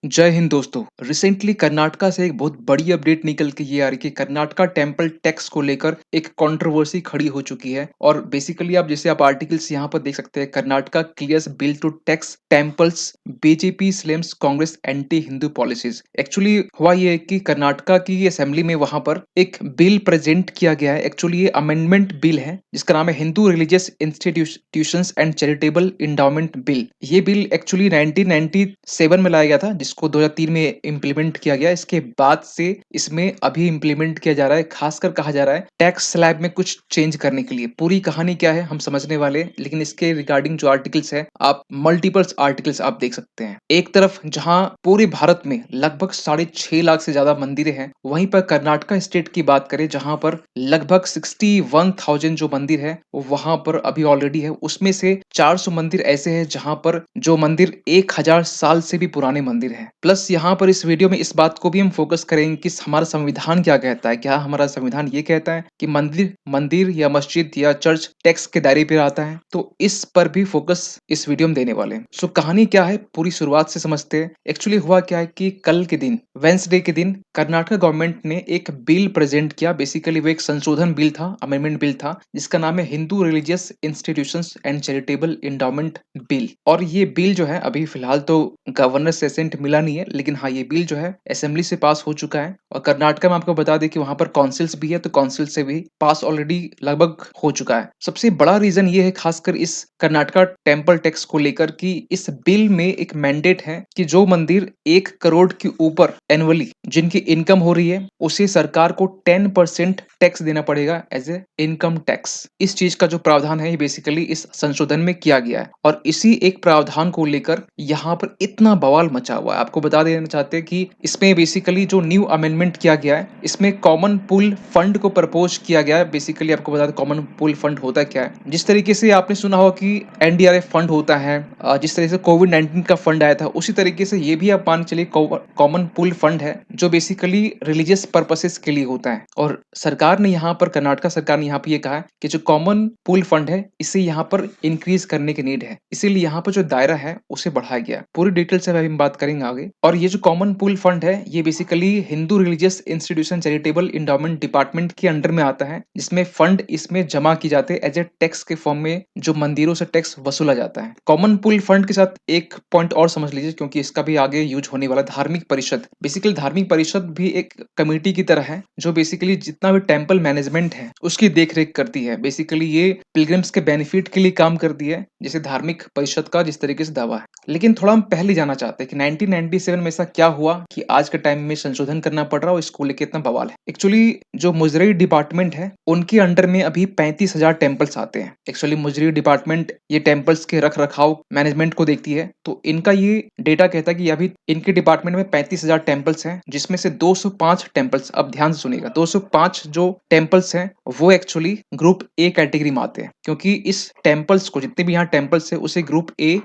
जय हिंद दोस्तों। रिसेंटली कर्नाटका से एक बहुत बड़ी अपडेट निकल के ये आ रही है कि कर्नाटका टेम्पल टैक्स को लेकर एक कंट्रोवर्सी खड़ी हो चुकी है। और बेसिकली आप जैसे आप आर्टिकल्स यहाँ पर देख सकते हैं, Karnataka clears bill to tax temples, BJP slams Congress anti Hindu policies. Actually हुआ ये है कि कर्नाटका की असेंबली में वहां पर एक बिल प्रेजेंट किया गया है। एक्चुअली ये अमेंडमेंट बिल है जिसका नाम है Hindu religious institutions and charitable endowment bill. ये बिल एक्चुअली 1997 में लाया गया था, जिसको 2003 में इम्प्लीमेंट किया गया। इसके बाद से इसमें अभी इम्प्लीमेंट किया जा रहा है। खासकर कहा जा रहा है टैक्स स्लैब में कुछ चेंज करने के लिए। पूरी कहानी क्या है हम समझने वाले हैं, लेकिन इसके रिगार्डिंग जो आर्टिकल्स है, आप मल्टीपल्स आर्टिकल्स आप देख सकते हैं। एक तरफ जहां पूरे भारत में लगभग 6.5 लाख से ज्यादा मंदिरें हैं, वहीं पर कर्नाटका स्टेट की बात करें जहां पर लगभग 61,000 जो मंदिर है वहां पर अभी ऑलरेडी है। उसमें से 400 मंदिर ऐसे हैं जहां पर जो मंदिर 1000 साल से भी पुराने मंदिर हैं। प्लस यहाँ पर इस वीडियो में इस बात को भी हम फोकस करेंगे कि हमारा संविधान क्या कहता है। क्या हमारा संविधान ये कहता है कि मंदिर मंदिर या मस्जिद या चर्च टैक्स के दायरे पे आता है? तो इस पर भी फोकस इस वीडियो में देने वाले हैं। सो कहानी क्या है पूरी शुरुआत से समझते हैं। एक्चुअली हुआ क्या है कि कल के दिन, वेंसडे के दिन, कर्नाटक गवर्नमेंट ने एक बिल प्रेजेंट किया। बेसिकली वो एक संशोधन बिल था, अमेंडमेंट बिल था, जिसका नाम है Hindu religious institutions and charitable endowment bill. और ये बिल जो है अभी फिलहाल तो गवर्नर से असेंट मिला नहीं है, लेकिन हाँ ये बिल जो है असेंबली से पास हो चुका है। और कर्नाटक में आपको बता दें कि वहां पर काउंसिल्स भी है, तो काउंसिल से भी पास ऑलरेडी लगभग हो चुका है। सबसे बड़ा रीजन ये है खासकर इस कर्नाटका टेम्पल टैक्स को लेकर कि इस बिल में एक मैंडेट है कि जो मंदिर 1 करोड़ के ऊपर एनुअली जिनकी इनकम हो रही है, उसे सरकार को 10% टैक्स देना पड़ेगा एज ए इनकम टैक्स। इस चीज का जो प्रावधान है ये बेसिकली इस संशोधन में किया गया है। और इसी एक प्रावधान को लेकर यहाँ पर इतना बवाल मचा हुआ है। आपको बता देना चाहते हैं कि इसमें बेसिकली जो न्यू अमेंडमेंट किया गया है, इसमें कॉमन पूल फंड को प्रपोज किया गया है। बेसिकली आपको बता दें कॉमन पूल फंड होता क्या है। जिस तरीके से आपने सुना होगा कि एनडीआरएफ फंड होता है, जिस तरह से कोविड-19 का फंड आया था, उसी तरीके से ये भी आप मान चलिए कॉमन पूल फंड है, जो बेसिकली रिलीजियस पर्पसेस के लिए होता है। और सरकार ने यहाँ पर, कर्नाटक सरकार ने यहाँ पे ये कहा है कि जो कॉमन पूल फंड है इसे यहाँ पर इंक्रीज करने की नीड है, इसीलिए यहाँ पर जो दायरा है उसे बढ़ाया गया। पूरी डिटेल से अभी हम बात करेंगे आगे। और ये जो कॉमन पूल फंड है ये basically Hindu religious institution charitable endowment department के अंडर में आता है, जिसमें फंड इसमें जमा की जाते हैं एज ए टैक्स के फॉर्म में, जो मंदिरों से टैक्स वसूला जाता है। कॉमन पूल फंड के साथ एक पॉइंट और समझ लीजिए, क्योंकि इसका भी आगे यूज होने वाला। धार्मिक परिषद, बेसिकली धार्मिक परिषद भी एक कमेटी की तरह है जो बेसिकली जितना भी टेम्पल मैनेजमेंट है उसकी देखरेख करती है। बेसिकली ये पिलग्रिम्स के बेनिफिट के लिए काम करती है, जैसे धार्मिक परिषद का जिस तरीके से दावा है। लेकिन थोड़ा हम पहले जाना चाहते हैं कि 1997 में ऐसा क्या हुआ कि आज के टाइम में संशोधन करना पड़ रहा है और इसको लेके इतना बवाल है। एक्चुअली जो मुजरी डिपार्टमेंट है उनके अंडर में अभी 35,000 टेम्पल्स आते हैं। एक्चुअली मुजरी डिपार्टमेंट ये टेम्पल्स के रख रखाव मैनेजमेंट को देखती है, तो इनका ये डेटा कहता है कि अभी इनके डिपार्टमेंट में 35,000 टेम्पल्स हैं, जिसमें से 205 टेम्पल्स, अब ध्यान से सुनिएगा, 205 जो टेम्पल्स हैं वो एक्चुअली ग्रुप ए कैटेगरी में आते हैं। क्योंकि इस टेम्पल्स को, जितने भी यहाँ टेम्पल्स है, उसे ग्रुप ए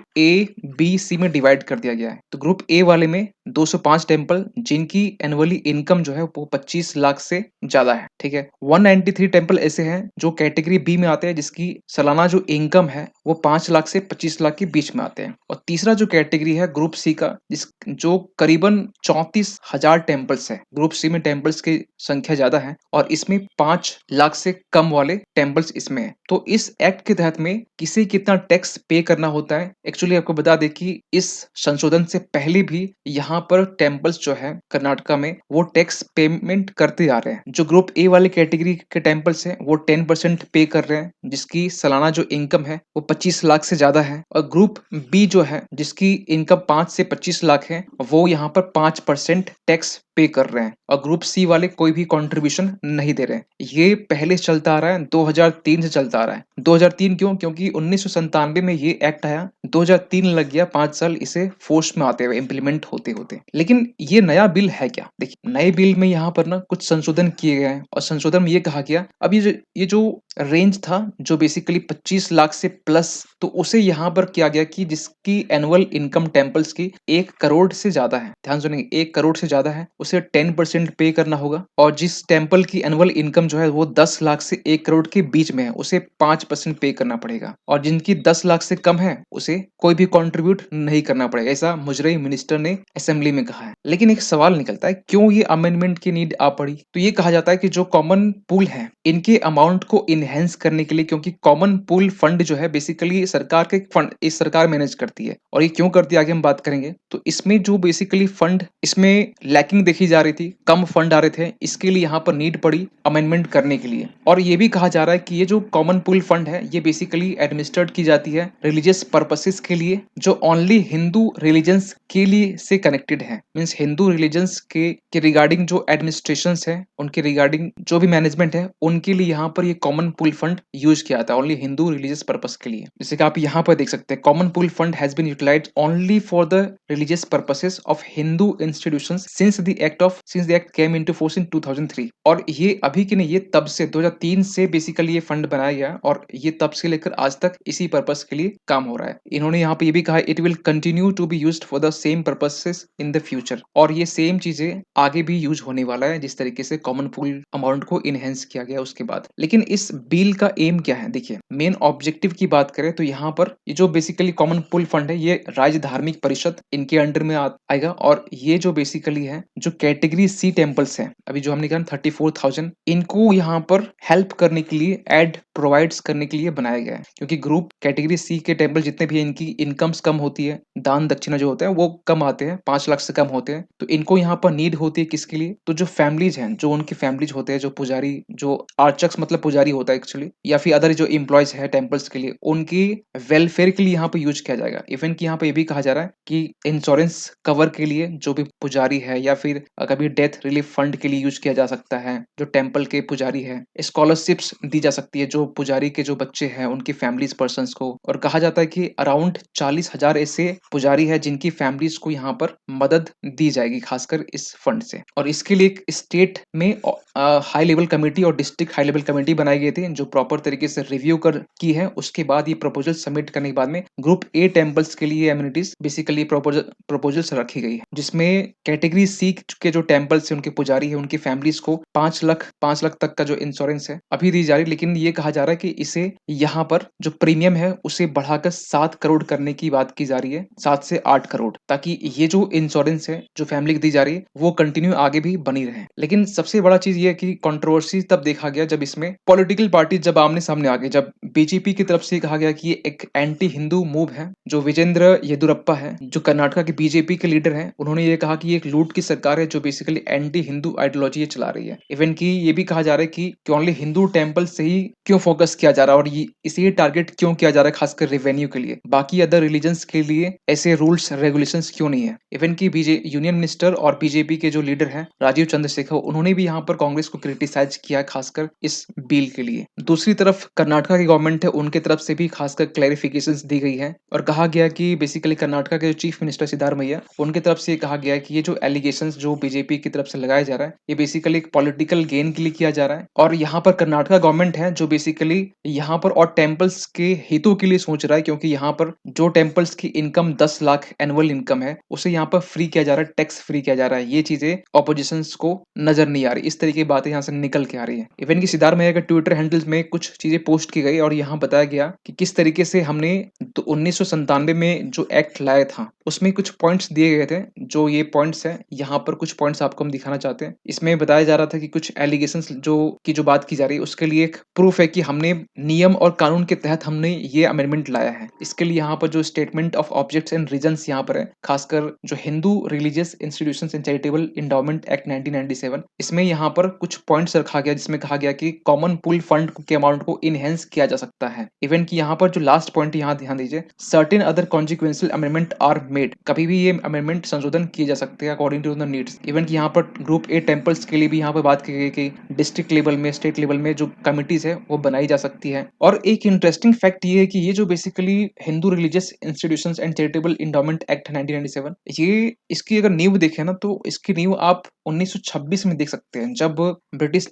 बी सी में डिवाइड कर दिया गया है। तो ग्रुप ए वाले में 205 टेम्पल जिनकी एनुअली इनकम जो है वो 25 लाख से ज्यादा है। ठीक है, 193 टेम्पल ऐसे हैं जो कैटेगरी बी में आते हैं, जिसकी सालाना जो इनकम है वो 5 लाख से 25 लाख के बीच में आते हैं। और तीसरा जो कैटेगरी है ग्रुप सी का, जो करीबन 34,000 टेम्पल्स है। ग्रुप सी में टेम्पल्स की संख्या ज्यादा है और इसमें 5 लाख से कम वाले टेम्पल्स इसमें है। तो इस एक्ट के तहत में किसे कितना टैक्स पे करना होता है, एक्चुअली आपको बता दें कि इस संशोधन से पहले भी यहाँ पर टेम्पल्स जो है कर्नाटका में वो टैक्स पेमेंट करते आ रहे हैं। जो ग्रुप ए वाले कैटेगरी के टेम्पल्स हैं वो 10% पे कर रहे हैं, जिसकी सालाना जो इनकम है वो 25 लाख से ज्यादा है। और ग्रुप बी जो है जिसकी इनकम 5 से 25 लाख है, वो यहाँ पर 5% टैक्स पे कर रहे हैं। और ग्रुप सी वाले कोई भी कंट्रीब्यूशन नहीं दे रहे हैं। ये पहले से चलता आ रहा है, 2003 से चलता आ रहा है। 2003 क्यों? क्योंकि 1997 में ये एक्ट आया, 2003 लग गया, 5 साल इसे फोर्स में आते हुए, इम्प्लीमेंट होते होते। लेकिन ये नया बिल है क्या? देखिए, नए बिल में यहाँ पर ना कुछ संशोधन किए गए हैं। और संशोधन में ये कहा गया, अब ये जो रेंज था जो बेसिकली 25 लाख से प्लस, तो उसे यहाँ पर किया गया कि जिसकी एनुअल इनकम टेम्पल्स की 1 करोड़ से ज्यादा है, ध्यान सुनिए, 1 करोड़ से ज्यादा है, उसे 10% पे करना होगा, और जिस टेम्पल की एनुअल इनकम जो है वो 10 लाख से 1 करोड़ के बीच में है, उसे 5% पे करना पड़ेगा, और जिनकी 10 लाख से कम है उसे कोई भी कंट्रीब्यूट नहीं करना पड़ेगा, ऐसा मुजरई मिनिस्टर ने असेंबली में कहा है। लेकिन एक सवाल निकलता है, क्यों ये अमेंडमेंट की नीड आ पड़ी? तो ये कहा जाता है कि जो कॉमन पूल है, इनके अमाउंट को इनहेंस करने के लिए, क्योंकि कॉमन पूल फंड जो है बेसिकली सरकार के फंड, इस सरकार मैनेज करती है, और ये क्यों करती है आगे हम बात करेंगे। तो इसमें जो बेसिकली फंड, इसमें लैकिंग देखी जा रही थी, कम फंड आ रहे थे, इसके लिए यहाँ पर नीड पड़ी अमेंडमेंट करने के लिए। और ये भी कहा जा रहा है कि ये जो कॉमन पूल फंड है, ये बेसिकली एडमिनिस्ट्रेट की जाती है रिलीजियस पर्पसेस के लिए, जो ओनली हिंदू रिलीजन्स के लिए से कनेक्टेड है। मीन्स हिंदू रिलीजन्स के रिगार्डिंग जो एडमिनिस्ट्रेशन है, उनके रिगार्डिंग जो भी मैनेजमेंट है, उनके लिए यहाँ पर ये कॉमन पूल फंड यूज किया जाता है ओनली हिंदू रिलीजियस पर्पस के लिए। जैसे कि आप यहाँ पर देख सकते हैं, common pool fund has been utilized only for the religious purposes of Hindu institutions since the act came into force in 2003। और ये अभी की नहीं, ये तब से 2003 से बेसिकली ये फंड बनाया गया, और ये तब से लेकर आज तक इसी पर्पस के लिए काम हो रहा है। इन्होंने यहाँ पे ये भी कहा, it will continue to be used for the same purposes in the future, और ये सेम चीजें आगे भी यूज होने वाला है, जिस तरीके से कॉमन पूल अमाउंट को इनहेंस किया गया उसके बाद। लेकिन इस बिल का एम क्या है? देखिए, मेन ऑब्जेक्टिव की बात करें तो यहाँ पर ये जो बेसिकली कॉमन पूल फंड है, ये राज्य धार्मिक परिषद इनके अंडर में आएगा, और ये जो बेसिकली है, जो कैटेगरी सी टेम्पल्स है, अभी जो हमने कहा 34,000, इनको यहाँ पर हेल्प करने के लिए, एड प्रोवाइड्स करने के लिए बनाया गया है। क्योंकि ग्रुप कैटेगरी सी के टेम्पल जितने भी, इनकी इनकम्स कम होती है, दान दक्षिणा जो होता है वो कम आते हैं, 5 लाख से कम होते हैं, तो इनको यहाँ पर नीड होती है किसके लिए? तो जो फैमिलीज हैं, जो उनकी फैमिलीज होते हैं, जो पुजारी, जो आर्चक्स मतलब पुजारी होता है एक्चुअली, या फिर अदर जो एम्प्लॉयज है टेम्पल्स के लिए, उनकी वेलफेयर के लिए यहाँ पे यूज किया जाएगा। इवन की यहाँ पे ये भी कहा जा रहा है कि इंश्योरेंस कवर के लिए जो भी पुजारी है, या फिर कभी डेथ रिलीफ फंड के लिए यूज किया जा सकता है, जो टेम्पल के पुजारी है, स्कॉलरशिप्स दी जा सकती है जो पुजारी के जो बच्चे हैं उनकी फैमिलीज पर्सन को। और कहा जाता है कि अराउंड 40,000 ऐसे पुजारी है जिनकी फैमिलीज को यहाँ पर मदद दी जाएगी, खासकर इस फंड से। और इसके लिए एक स्टेट में हाई लेवल कमेटी और डिस्ट्रिक्ट हाई लेवल कमेटी बनाई गई थी, जो प्रॉपर तरीके से रिव्यू कर की है। उसके बाद ये प्रपोजल सबमिट करने के बाद में ग्रुप ए टेम्पल्स के लिए एमिनिटीज बेसिकली प्रपोजल्स रखी गई है, जिसमें कैटेगरी सी के जो टेम्पल्स है, उनके पुजारी है, उनकी फैमिलीज को 5 लाख तक का जो इंश्योरेंस है अभी दी जा रही है। लेकिन ये कहा जा रहा है कि इसे यहाँ पर जो प्रीमियम है उसे बढ़ाकर 7 करोड़ करने की बात की जा रही है, 7 से 8 करोड़, ताकि ये जो इंश्योरेंस है जो फैमिली को दी जा रही है वो कंटिन्यू आगे भी बनी रहे। लेकिन सबसे बड़ा चीज ये है कि कंट्रोवर्सी तब देखा गया जब इसमें पॉलिटिकल पार्टी जब आमने सामने आ गई, जब बीजेपी की तरफ से कहा गया कि ये एक एंटी हिंदू मूव है। जो विजेंद्र येदुरप्पा है, जो कर्नाटका के बीजेपी के लीडर हैं, उन्होंने ये कहा कि ये एक लूट की सरकार है जो बेसिकली एंटी हिंदू आइडियोलॉजी ये चला रही है। इवन की ये भी कहा जा रहा है कि ओनली हिंदू टेम्पल से ही क्यों फोकस किया जा रहा है, और ये इसे टारगेट क्यों किया जा रहा है, खासकर रेवेन्यू के लिए, बाकी अदर रिलीजन्स के लिए ऐसे रूल्स रेगुलेशंस क्यों नहीं है। इवन की यूनियन मिनिस्टर और बीजेपी के जो लीडर हैं राजीव चंद्रशेखर, उन्होंने भी यहाँ पर कांग्रेस को क्रिटिसाइज किया, खासकर इस बिल के लिए। दूसरी तरफ कर्नाटका की गवर्नमेंट है, उनके तरफ से भी खासकर क्लैरिफिकेशंस दी गई है, और कहा गया कि बेसिकली कर्नाटका के जो चीफ मिनिस्टर सिद्धारमैया, उनके तरफ से कहा गया है कि ये जो एलिगेशंस जो बीजेपी की तरफ से लगाया जा रहा है, ये बेसिकली एक पॉलिटिकल गेन के लिए किया जा रहा है। और यहाँ पर कर्नाटका गवर्नमेंट है जो बेसिकली यहाँ पर और टेम्पल्स के हितों के लिए सोच रहा है, क्योंकि यहाँ पर जो टेम्पल्स की इनकम 10 लाख एनुअल इनकम है, उसे यहाँ पर फ्री किया जा रहा है, टैक्स फ्री किया जा रहा है। ये चीजें ऑपोजिशन को नजर नहीं आ रही, इस तरीके की बातें यहाँ से निकल के आ रही है। इवन की सिद्धारमैया के ट्विटर हैंडल्स में कुछ चीजें पोस्ट की गई, और यहाँ बताया गया कि किस तरीके से हमने 1997 में जो एक्ट लाया था उसमें कुछ पॉइंट्स दिए गए थे। जो ये पॉइंट्स है, यहाँ पर कुछ पॉइंट्स आपको हम दिखाना चाहते हैं। इसमें बताया जा रहा था कि कुछ एलिगेशंस जो बात की जा रही है, उसके लिए एक प्रूफ है कि हमने नियम और कानून के तहत हमने ये अमेंडमेंट लाया है। इसके लिए यहाँ पर जो statement of objects and reasons यहाँ पर है, खासकर जो Hindu religious institutions and charitable endowment act 1997, इसमें यहाँ पर कुछ पॉइंट्स रखा गया, जिसमें कहा गया कि कॉमन पूल फंड के अमाउंट को इनहेंस किया जा सकता है। इवन की यहाँ पर जो लास्ट पॉइंट यहाँ ध्यान दीजिए, certain other consequential amendment are made, कभी भी ये अमेंडमेंट संशोधन किए जा सकते हैं according to the needs. Even की यहाँ पर ग्रुप ए टेम्पल्स के लिए भी यहाँ पर बात की गई कि डिस्ट्रिक्ट लेवल में, स्टेट लेवल में जो कमिटीज है वो बनाई जा सकती है। और एक इंटरेस्टिंग फैक्ट ये है कि ये जो basically Hindu religious institutions and charitable endowment act 1997, ये इसकी अगर नींव देखें ना, तो इसकी नींव आप 1926 में देख सकते हैं, जब ब्रिटिश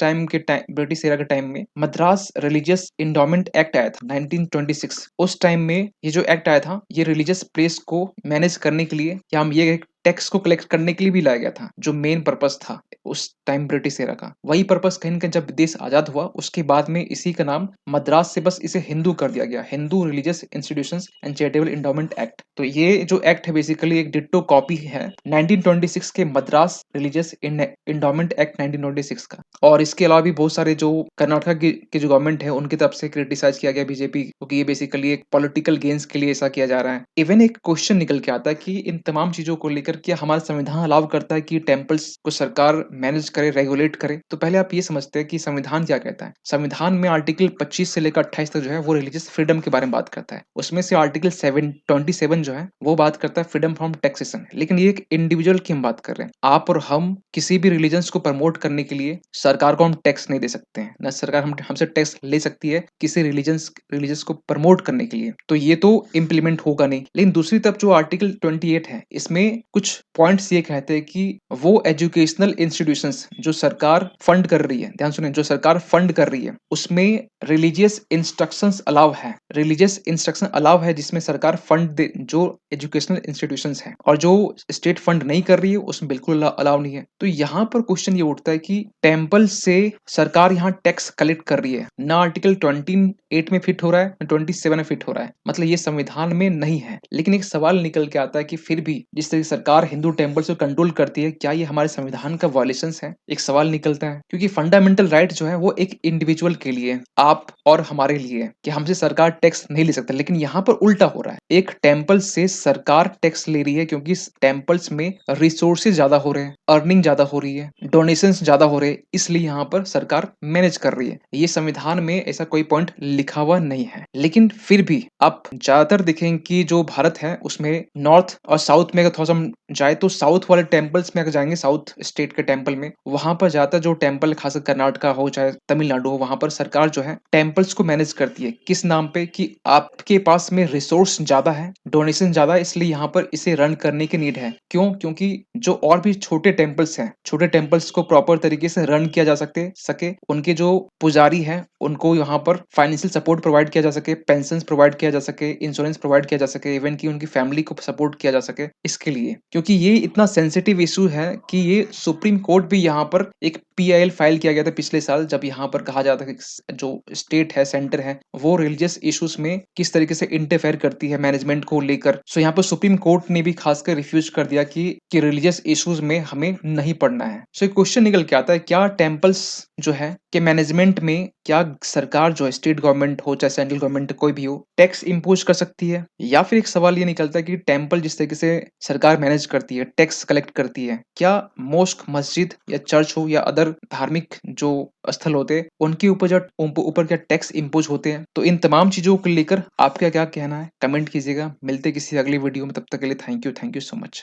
एरा के टाइम में मद्रास रिलीजियस इंडोमेंट एक्ट आया था 1926। उस टाइम में ये जो एक्ट आया था, ये रिलीजियस प्लेस को मैनेज करने के लिए, या हम ये टैक्स को कलेक्ट करने के लिए भी लाया गया था, जो मेन पर्पस था उस टाइम ब्रिटिश एरा का। वही पर्पस कहीं न कहीं जब देश आज़ाद हुआ, उसके बाद में इसी का नाम मद्रास से बस इसे हिंदू कर दिया गया, Hindu religious institutions and charitable endowment act. तो ये जो एक्ट है बेसिकली एक डिट्टो कॉपी है 1926 के मद्रास रिलीजियस एंडोमेंट एक्ट 1926 का। और इसके अलावा भी बहुत सारे जो कर्नाटक की जो गवर्नमेंट है उनकी तरफ से क्रिटिसाइज किया गया बीजेपी, क्योंकि ये बेसिकली एक पॉलिटिकल गेन्स के लिए ऐसा किया जा रहा है। इवन एक क्वेश्चन निकल के आता है कि इन तमाम चीजों को लेकर क्या हमारा संविधान अलाउ करता है कि टेम्पल्स को सरकार मैनेज करे, रेगुलेट करे? तो पहले आप ये समझते हैं कि संविधान क्या कहता है। संविधान में आर्टिकल 25 से लेकर 28 तक जो है वो रिलीजियस फ्रीडम के बारे में बात करता है। उसमें से आर्टिकल 27 जो है वो बात करता है फ्रीडम फ्रॉम टैक्सेशन। लेकिन ये एक इंडिविजुअल की हम बात कर रहे हैं। आप और हम किसी भी रिलीजन्स को प्रमोट करने के लिए सरकार को हम टैक्स नहीं दे सकते हैं, ना सरकार हमसे टैक्स ले सकती है किसी रिलीजन्स को प्रमोट करने के लिए। तो ये तो इम्प्लीमेंट होगा नहीं। लेकिन दूसरी तरफ जो आर्टिकल 28 है, इसमें कुछ पॉइंट्स ये कहते हैं कि वो एजुकेशनल इंस्टीट्यूशंस जो सरकार फंड कर रही है, ध्यान सुनिए, जो सरकार फंड कर रही है उसमें रिलीजियस इंस्ट्रक्शंस अलाउ है, रिलीजियस इंस्ट्रक्शन अलाउ है जिसमें सरकार फंड दे, जो एजुकेशनल इंस्टीट्यूशंस है। और जो स्टेट फंड नहीं कर रही है उसमें बिल्कुल अलाउ नहीं है। तो यहाँ पर क्वेश्चन ये उठता है कि टेम्पल से सरकार यहाँ टैक्स कलेक्ट कर रही है, ना आर्टिकल 28 में फिट हो रहा है, ना 27 में फिट हो रहा है, मतलब ये संविधान में नहीं है। लेकिन एक सवाल निकल के आता है कि फिर भी जिस तरह से सरकार हिंदू टेम्पल्स को कंट्रोल करती है, क्या ये हमारे संविधान का वायलेशंस है? एक सवाल निकलता है, क्योंकि फंडामेंटल राइट जो है वो एक इंडिविजुअल के लिए, आप और हमारे लिए, कि हमसे सरकार टैक्स नहीं ले सकता। लेकिन यहाँ पर उल्टा हो रहा है, एक टेम्पल से सरकार टैक्स ले रही है क्योंकि टेम्पल्स में रिसोर्सेज ज्यादा हो रहे हैं, अर्निंग ज्यादा हो रही है, डोनेशंस ज्यादा हो रहे हैं, इसलिए यहाँ पर सरकार मैनेज कर रही है। ये संविधान में ऐसा कोई पॉइंट लिखा हुआ नहीं है। लेकिन फिर भी आप ज्यादातर देखेंगे कि जो भारत है उसमें नॉर्थ और साउथ में अगर थोड़ा सा हम जाए तो साउथ वाले टेम्पल्स में अगर जाएंगे, साउथ स्टेट के टेम्पल में, वहां पर ज्यादातर जो टेम्पल खासकर कर्नाटका हो चाहे तमिलनाडु हो, वहां पर सरकार जो है टेम्पल्स को मैनेज करती है। किस नाम पे? कि आपके पास में रिसोर्स ज्यादा है, डोनेशन ज्यादा है, इसलिए यहाँ पर इसे रन करने की नीड है। क्यों? क्योंकि जो और भी छोटे टेम्पल्स हैं, छोटे टेम्पल्स को प्रॉपर तरीके से रन किया जा सके, उनके जो पुजारी हैं उनको यहाँ पर फाइनेंशियल सपोर्ट प्रोवाइड किया जा सके, पेंशन प्रोवाइड किया जा सके, इंश्योरेंस प्रोवाइड किया जा सके, इवन की उनकी फैमिली को सपोर्ट किया जा सके। इसके लिए, क्योंकि ये इतना सेंसिटिव इशू है कि ये सुप्रीम कोर्ट भी यहाँ पर एक PIL फाइल किया गया था पिछले साल, जब यहाँ पर कहा जाता है कि जो स्टेट है, सेंटर है, वो रिलीजियस इश्यूज में किस तरीके से इंटरफेयर करती है मैनेजमेंट को लेकर। सो यहाँ पर सुप्रीम कोर्ट ने भी खासकर रिफ्यूज कर दिया कि रिलीजियस इश्यूज में हमें नहीं पढ़ना है। सो एक क्वेश्चन निकल के आता है, क्या टेम्पल्स जो है के मैनेजमेंट में क्या सरकार जो है, स्टेट गवर्नमेंट हो चाहे सेंट्रल गवर्नमेंट कोई भी हो, टैक्स इंपोज कर सकती है? या फिर एक सवाल ये निकलता है कि टेम्पल जिस तरीके से सरकार मैनेज करती है, टैक्स कलेक्ट करती है, क्या मोस्क, मस्जिद या चर्च हो या अदर धार्मिक जो स्थल होते हैं उनके ऊपर क्या टैक्स इंपोज होते हैं? तो इन तमाम चीजों को लेकर आपका क्या कहना है, कमेंट कीजिएगा। मिलते किसी अगली वीडियो में, तब तक के लिए थैंक यू सो मच।